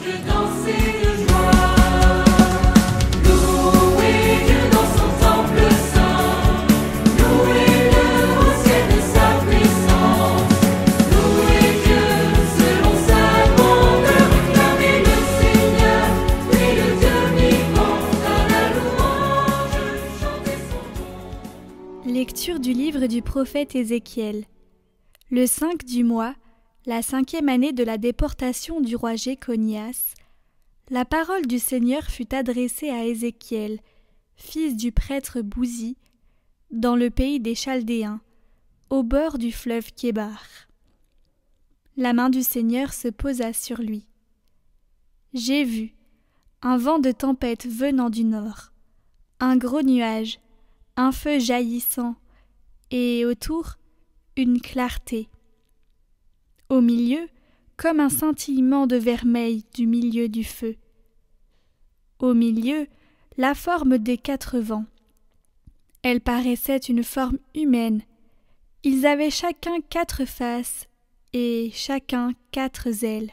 de danser de joie. Louez Dieu dans son temple saint, louez-le au ciel de sa puissance. Louez Dieu selon sa grandeur, acclamez le Seigneur, lui le Dieu vivant, dans la louange, chantez son nom. Lecture du livre du prophète Ézéchiel. Le 5 du mois, la 5e année de la déportation du roi Jéconias, la parole du Seigneur fut adressée à Ézéchiel, fils du prêtre Bouzi, dans le pays des Chaldéens, au bord du fleuve Kébar. La main du Seigneur se posa sur lui. J'ai vu un vent de tempête venant du nord, un gros nuage, un feu jaillissant, et autour, une clarté. Au milieu, comme un scintillement de vermeil du milieu du feu. Au milieu, la forme des 4 vents. Elle paraissait une forme humaine. Ils avaient chacun 4 faces et chacun 4 ailes.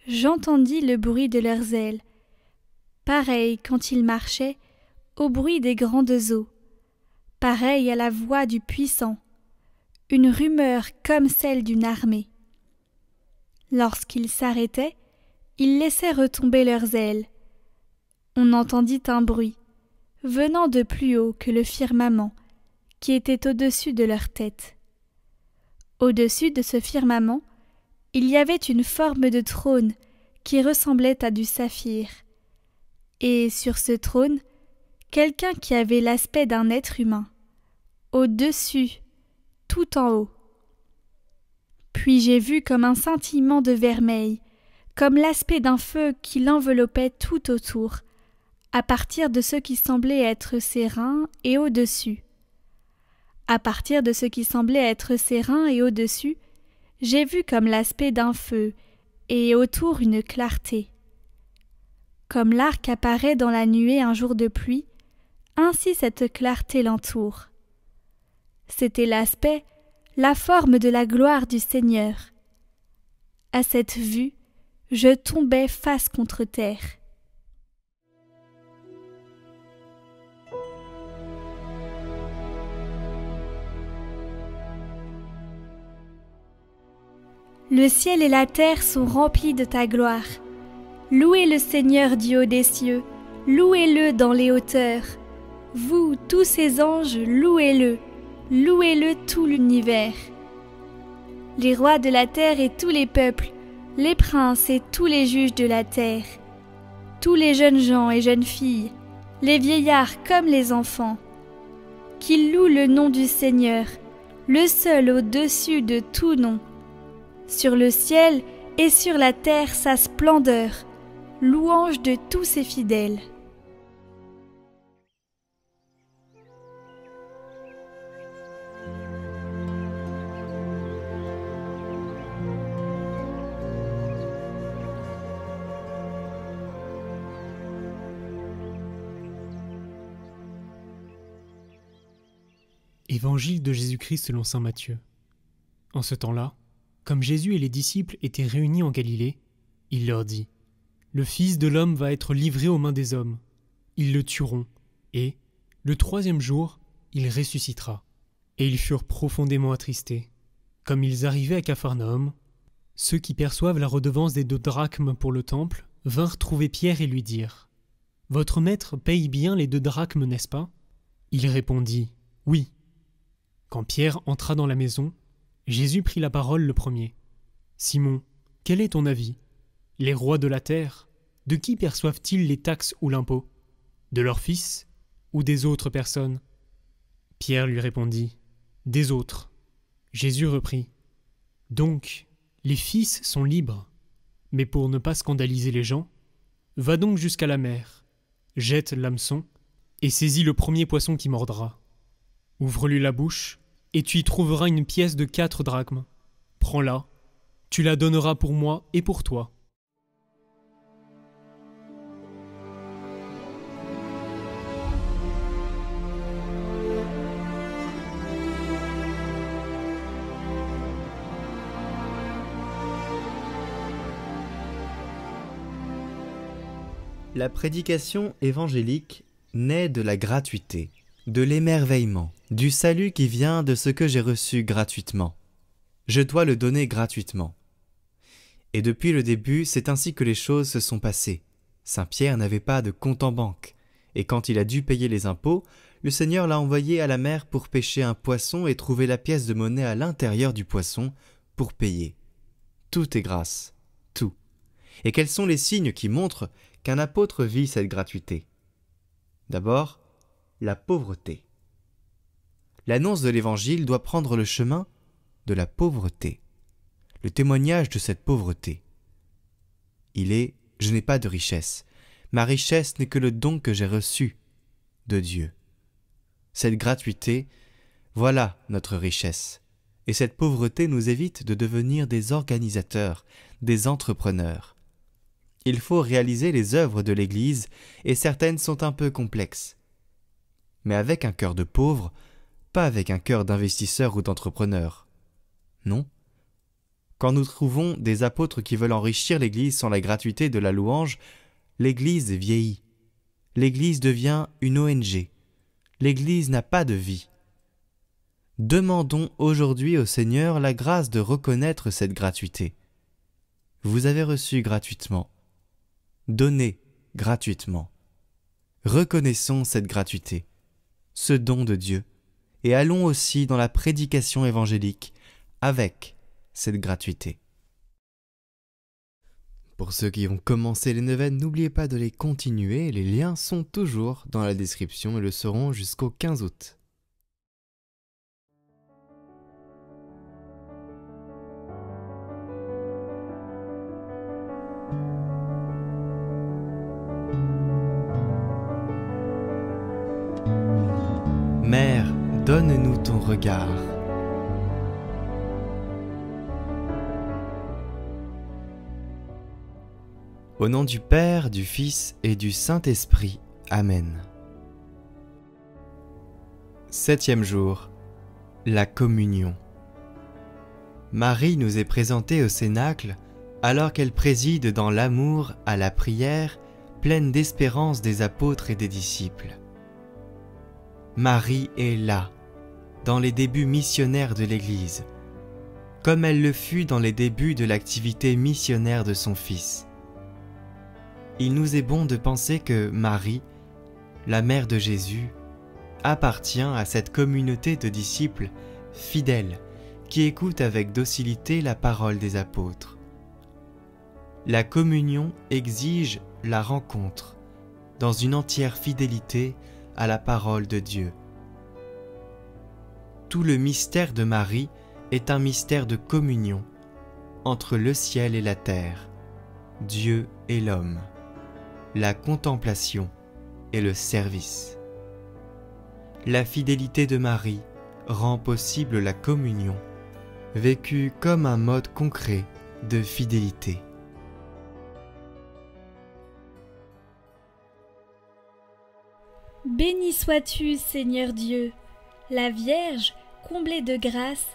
J'entendis le bruit de leurs ailes, pareil quand ils marchaient au bruit des grandes eaux, pareil à la voix du puissant, une rumeur comme celle d'une armée. Lorsqu'ils s'arrêtaient, ils laissaient retomber leurs ailes. On entendit un bruit, venant de plus haut que le firmament, qui était au-dessus de leur tête. Au-dessus de ce firmament, il y avait une forme de trône qui ressemblait à du saphir. Et sur ce trône, quelqu'un qui avait l'aspect d'un être humain, au-dessus, tout en haut. Puis j'ai vu comme un scintillement de vermeil, comme l'aspect d'un feu qui l'enveloppait tout autour, à partir de ce qui semblait être ses reins et au-dessus. À partir de ce qui semblait être ses reins et au-dessus, j'ai vu comme l'aspect d'un feu, et autour une clarté. Comme l'arc apparaît dans la nuée un jour de pluie, ainsi cette clarté l'entoure. C'était l'aspect, la forme de la gloire du Seigneur. À cette vue, je tombais face contre terre. Le ciel et la terre sont remplis de ta gloire. Louez le Seigneur du haut des cieux, louez-le dans les hauteurs. Vous, tous ces anges, louez-le. Louez-le tout l'univers. Les rois de la terre et tous les peuples, les princes et tous les juges de la terre, tous les jeunes gens et jeunes filles, les vieillards comme les enfants, qu'ils louent le nom du Seigneur, le seul au-dessus de tout nom. Sur le ciel et sur la terre sa splendeur, louange de tous ses fidèles. Évangile de Jésus-Christ selon saint Matthieu. En ce temps-là, comme Jésus et les disciples étaient réunis en Galilée, il leur dit : Le Fils de l'homme va être livré aux mains des hommes. Ils le tueront, et, le 3e jour, il ressuscitera. Et ils furent profondément attristés. Comme ils arrivaient à Capharnaüm, ceux qui perçoivent la redevance des 2 drachmes pour le temple vinrent trouver Pierre et lui dirent : Votre maître paye bien les 2 drachmes, n'est-ce pas ? Il répondit : Oui. Quand Pierre entra dans la maison, Jésus prit la parole le premier. Simon, quel est ton avis ? Les rois de la terre, de qui perçoivent-ils les taxes ou l'impôt ? De leurs fils ou des autres personnes ? Pierre lui répondit : Des autres. Jésus reprit : Donc, les fils sont libres. Mais pour ne pas scandaliser les gens, va donc jusqu'à la mer, jette l'hameçon et saisis le premier poisson qui mordra. Ouvre-lui la bouche, et tu y trouveras une pièce de 4 drachmes. Prends-la, tu la donneras pour moi et pour toi. La prédication évangélique naît de la gratuité, de l'émerveillement, du salut qui vient de ce que j'ai reçu gratuitement. Je dois le donner gratuitement. Et depuis le début, c'est ainsi que les choses se sont passées. Saint Pierre n'avait pas de compte en banque, et quand il a dû payer les impôts, le Seigneur l'a envoyé à la mer pour pêcher un poisson et trouver la pièce de monnaie à l'intérieur du poisson pour payer. Tout est grâce, tout. Et quels sont les signes qui montrent qu'un apôtre vit cette gratuité ? D'abord, la pauvreté. L'annonce de l'Évangile doit prendre le chemin de la pauvreté, le témoignage de cette pauvreté. Il est « je n'ai pas de richesse, ma richesse n'est que le don que j'ai reçu de Dieu ». Cette gratuité, voilà notre richesse, et cette pauvreté nous évite de devenir des organisateurs, des entrepreneurs. Il faut réaliser les œuvres de l'Église, et certaines sont un peu complexes. Mais avec un cœur de pauvre, pas avec un cœur d'investisseur ou d'entrepreneur. Non. Quand nous trouvons des apôtres qui veulent enrichir l'Église sans la gratuité de la louange, l'Église vieillit. L'Église devient une ONG. L'Église n'a pas de vie. Demandons aujourd'hui au Seigneur la grâce de reconnaître cette gratuité. Vous avez reçu gratuitement. Donnez gratuitement. Reconnaissons cette gratuité, ce don de Dieu, et allons aussi dans la prédication évangélique avec cette gratuité. Pour ceux qui ont commencé les neuvaines, n'oubliez pas de les continuer, les liens sont toujours dans la description et le seront jusqu'au 15 août. Mère, donne-nous ton regard. Au nom du Père, du Fils et du Saint-Esprit. Amen. 7e jour. La communion. Marie nous est présentée au Cénacle alors qu'elle préside dans l'amour à la prière pleine d'espérance des apôtres et des disciples. Marie est là, dans les débuts missionnaires de l'Église, comme elle le fut dans les débuts de l'activité missionnaire de son Fils. Il nous est bon de penser que Marie, la mère de Jésus, appartient à cette communauté de disciples fidèles qui écoutent avec docilité la parole des apôtres. La communion exige la rencontre dans une entière fidélité à la parole de Dieu. Tout le mystère de Marie est un mystère de communion entre le ciel et la terre, Dieu et l'homme, la contemplation et le service. La fidélité de Marie rend possible la communion, vécue comme un mode concret de fidélité. Béni sois-tu, Seigneur Dieu. La Vierge, comblée de grâce,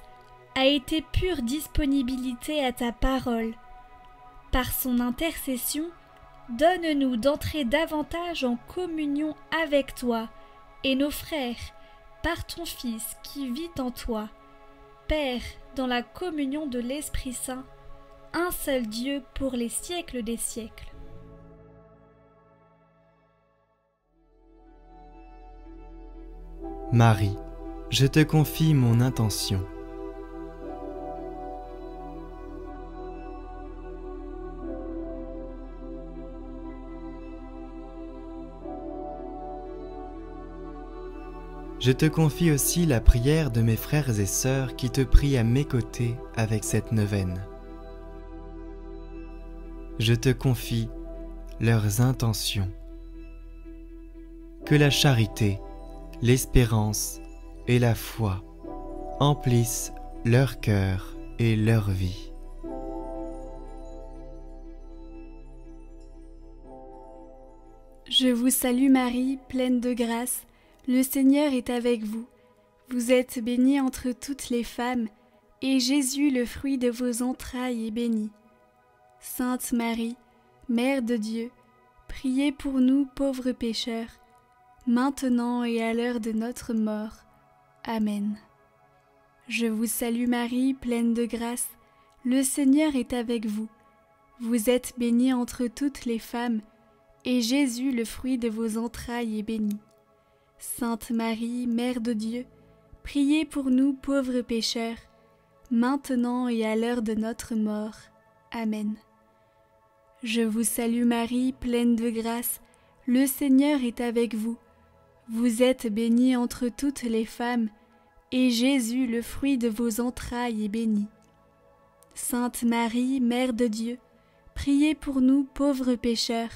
a été pure disponibilité à ta parole. Par son intercession, donne-nous d'entrer davantage en communion avec toi et nos frères, par ton Fils qui vit en toi. Père, dans la communion de l'Esprit Saint, un seul Dieu pour les siècles des siècles. Marie, je te confie mon intention. Je te confie aussi la prière de mes frères et sœurs qui te prient à mes côtés avec cette neuvaine. Je te confie leurs intentions. Que la charité, l'espérance et la foi emplissent leur cœur et leur vie. Je vous salue Marie, pleine de grâce, le Seigneur est avec vous. Vous êtes bénie entre toutes les femmes, et Jésus, le fruit de vos entrailles, est béni. Sainte Marie, Mère de Dieu, priez pour nous pauvres pécheurs, maintenant et à l'heure de notre mort. Amen. Je vous salue Marie, pleine de grâce, le Seigneur est avec vous. Vous êtes bénie entre toutes les femmes, et Jésus, le fruit de vos entrailles, est béni. Sainte Marie, Mère de Dieu, priez pour nous pauvres pécheurs, maintenant et à l'heure de notre mort. Amen. Je vous salue Marie, pleine de grâce, le Seigneur est avec vous. Vous êtes bénie entre toutes les femmes, et Jésus, le fruit de vos entrailles, est béni. Sainte Marie, Mère de Dieu, priez pour nous pauvres pécheurs,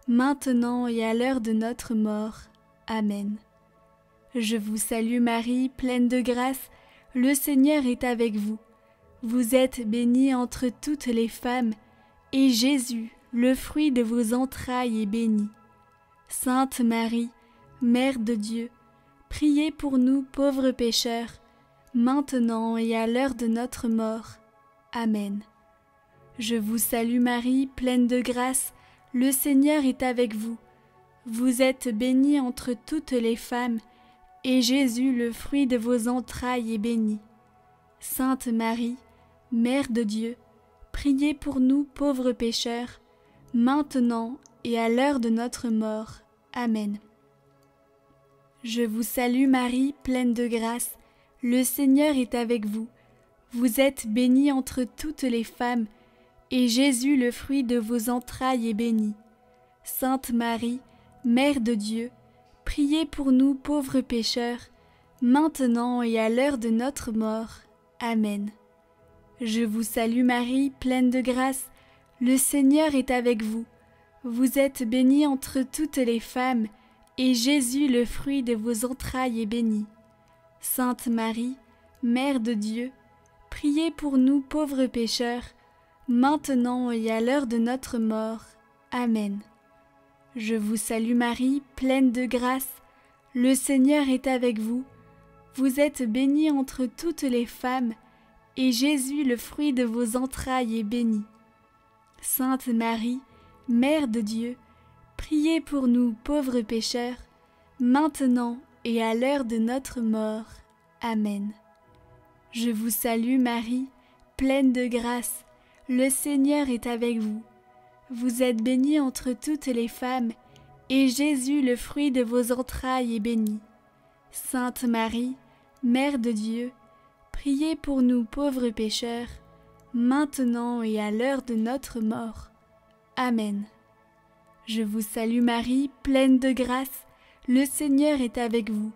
maintenant et à l'heure de notre mort. Amen. Je vous salue Marie, pleine de grâce, le Seigneur est avec vous. Vous êtes bénie entre toutes les femmes, et Jésus, le fruit de vos entrailles, est béni. Sainte Marie, Mère de Dieu, priez pour nous pauvres pécheurs, maintenant et à l'heure de notre mort. Amen. Je vous salue Marie, pleine de grâce, le Seigneur est avec vous. Vous êtes bénie entre toutes les femmes, et Jésus, le fruit de vos entrailles, est béni. Sainte Marie, Mère de Dieu, priez pour nous pauvres pécheurs, maintenant et à l'heure de notre mort. Amen. Je vous salue Marie, pleine de grâce, le Seigneur est avec vous. Vous êtes bénie entre toutes les femmes, et Jésus, le fruit de vos entrailles, est béni. Sainte Marie, Mère de Dieu, priez pour nous pauvres pécheurs, maintenant et à l'heure de notre mort. Amen. Je vous salue Marie, pleine de grâce, le Seigneur est avec vous. Vous êtes bénie entre toutes les femmes, et Jésus, le fruit de vos entrailles, est béni. Sainte Marie, Mère de Dieu, priez pour nous pauvres pécheurs, maintenant et à l'heure de notre mort. Amen. Je vous salue Marie, pleine de grâce, le Seigneur est avec vous. Vous êtes bénie entre toutes les femmes, et Jésus, le fruit de vos entrailles, est béni. Sainte Marie, Mère de Dieu, priez pour nous pauvres pécheurs, maintenant et à l'heure de notre mort. Amen. Je vous salue Marie, pleine de grâce, le Seigneur est avec vous. Vous êtes bénie entre toutes les femmes, et Jésus, le fruit de vos entrailles, est béni. Sainte Marie, Mère de Dieu, priez pour nous pauvres pécheurs, maintenant et à l'heure de notre mort. Amen. Je vous salue Marie, pleine de grâce, le Seigneur est avec vous.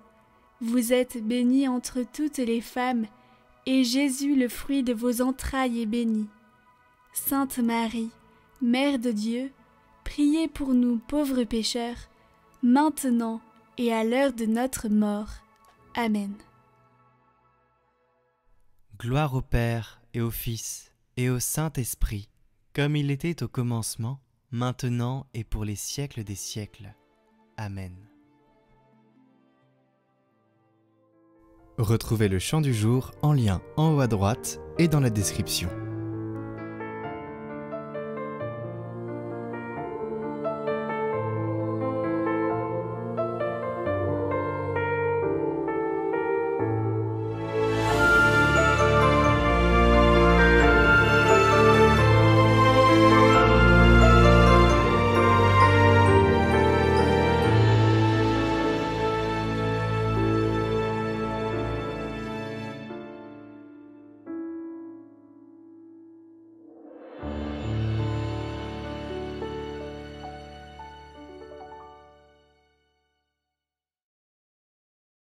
Vous êtes bénie entre toutes les femmes, et Jésus, le fruit de vos entrailles, est béni. Sainte Marie, Mère de Dieu, priez pour nous pauvres pécheurs, maintenant et à l'heure de notre mort. Amen. Gloire au Père et au Fils et au Saint-Esprit, comme il était au commencement, maintenant et pour les siècles des siècles. Amen. Retrouvez le chant du jour en lien en haut à droite et dans la description.